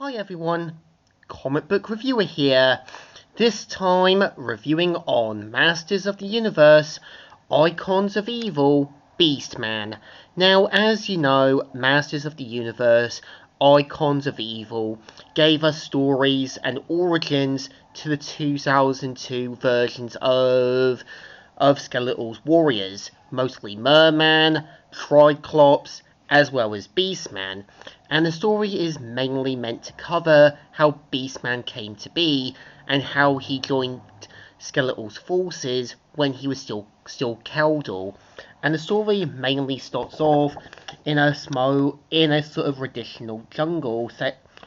Hi everyone, Comic Book Reviewer here. This time reviewing on Masters of the Universe, Icons of Evil, Beastman. Now, as you know, Masters of the Universe, Icons of Evil gave us stories and origins to the 2002 versions of Skeletor's Warriors, mostly Merman, Triclops, as well as Beastman, and the story is mainly meant to cover how Beastman came to be and how he joined Skeletor's forces when he was still Keldor. And the story mainly starts off in a sort of traditional jungle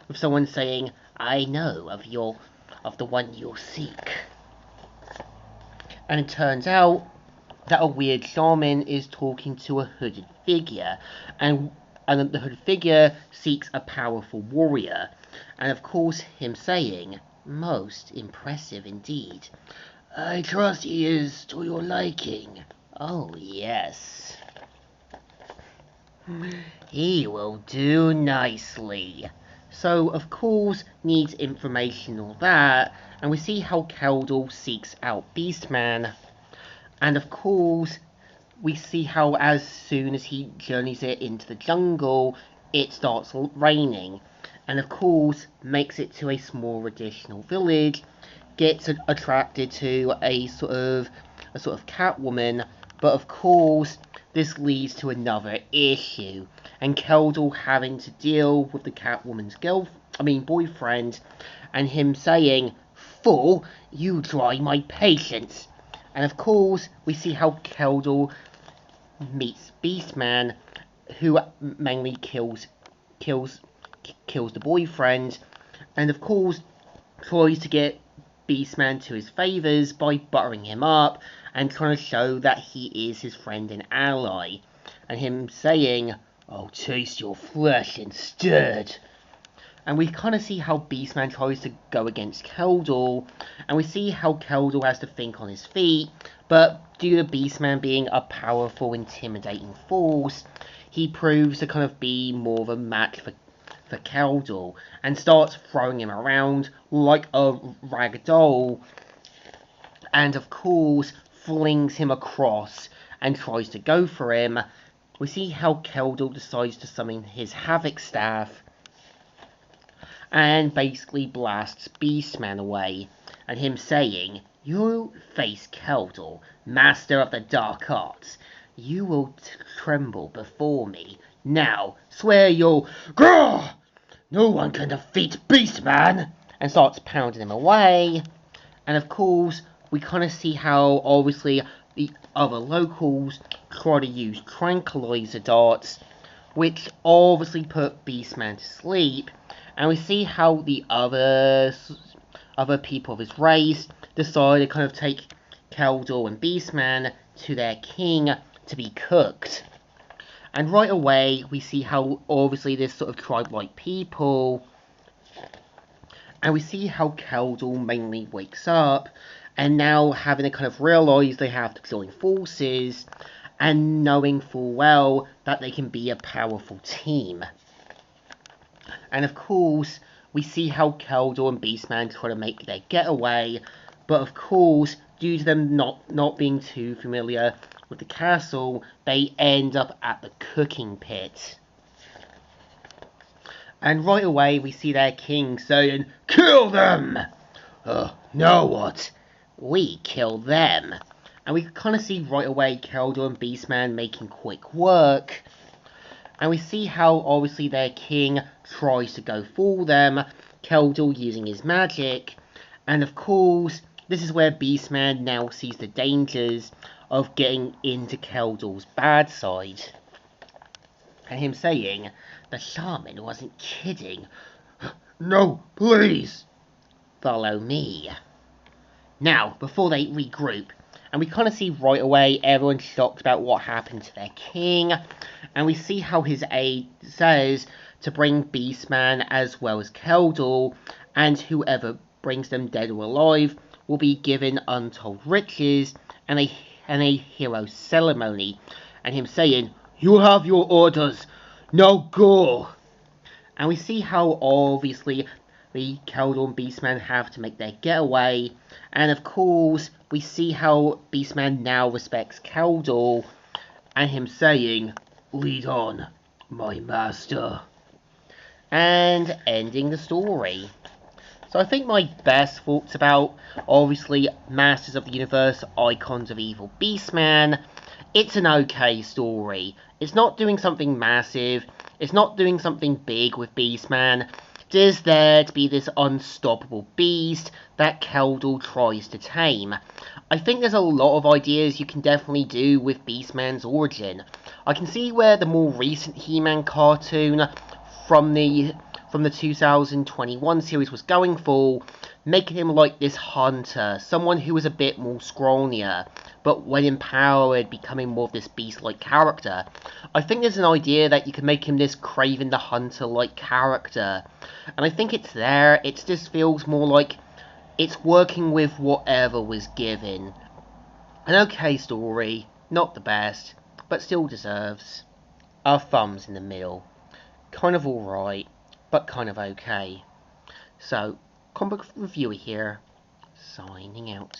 with someone saying, "I know of the one you'll seek." And it turns out that a weird shaman is talking to a hooded figure, and the hooded figure seeks a powerful warrior, and of course him saying, "Most impressive indeed. I trust he is to your liking." "Oh yes. He will do nicely." So, of course, needs information on that, and we see how Keldor seeks out Beastman. And of course, we see how as soon as he journeys it into the jungle, it starts raining. And of course, makes it to a small additional village, gets attracted to a sort of Catwoman, but of course, this leads to another issue, and Keldor having to deal with the Catwoman's boyfriend, and him saying, "Fool, you try my patience." And of course, we see how Keldor meets Beastman, who mainly kills the boyfriend, and of course tries to get Beastman to his favors by buttering him up and trying to show that he is his friend and ally, and him saying, "I'll taste your flesh instead." And we kind of see how Beastman tries to go against Keldor, and we see how Keldor has to think on his feet, but due to Beastman being a powerful, intimidating force, he proves to kind of be more of a match for Keldor, and starts throwing him around like a rag doll, and of course flings him across and tries to go for him. We see how Keldor decides to summon his Havoc Staff and basically blasts Beastman away, and him saying, "You face Keldor, master of the dark arts. You will tremble before me. Now, swear you'll... Grrr! No one can defeat Beastman!" And starts pounding him away. And of course, we kind of see how, obviously, the other locals try to use tranquilizer darts, which obviously put Beastman to sleep. And we see how the other people of his race decide to kind of take Keldor and Beastman to their king to be cooked. And right away, we see how obviously this sort of tribe-like people, and we see how Keldor mainly wakes up, and now having to kind of realise they have to join forces, and knowing full well that they can be a powerful team. And of course, we see how Keldor and Beastman try to make their getaway, but of course, due to them not being too familiar with the castle, they end up at the cooking pit. And right away, we see their king saying, "Kill them!" "Now what?" "We kill them." And we kind of see right away Keldor and Beastman making quick work. And we see how obviously their king tries to go for them, Keldor using his magic. And of course, this is where Beastman now sees the dangers of getting into Keldor's bad side. And him saying, "The shaman wasn't kidding." "No, please." "Follow me." Now, before they regroup, and we kind of see right away everyone's shocked about what happened to their king, and we see how his aide says to bring Beastman as well as Keldor, and whoever brings them dead or alive will be given untold riches and a hero ceremony, and him saying, "You have your orders, now go." And we see how obviously the Keldor and Beastman have to make their getaway. And of course, we see how Beastman now respects Keldor and him saying, "Lead on, my master." And ending the story. So I think my best thoughts about, obviously, Masters of the Universe, Icons of Evil Beastman. It's an okay story. It's not doing something massive. It's not doing something big with Beastman. It is there to be this unstoppable beast that Keldor tries to tame. I think there's a lot of ideas you can definitely do with Beastman's origin. I can see where the more recent He-Man cartoon from the 2021 series was going for, making him like this hunter, someone who was a bit more scrawnier, but when empowered, becoming more of this beast-like character. I think there's an idea that you can make him this Kraven the Hunter-like character, and I think it's there. It just feels more like it's working with whatever was given. An okay story, not the best, but still deserves our thumbs in the middle. Kind of alright, but kind of okay. So, comic book reviewer here, signing out.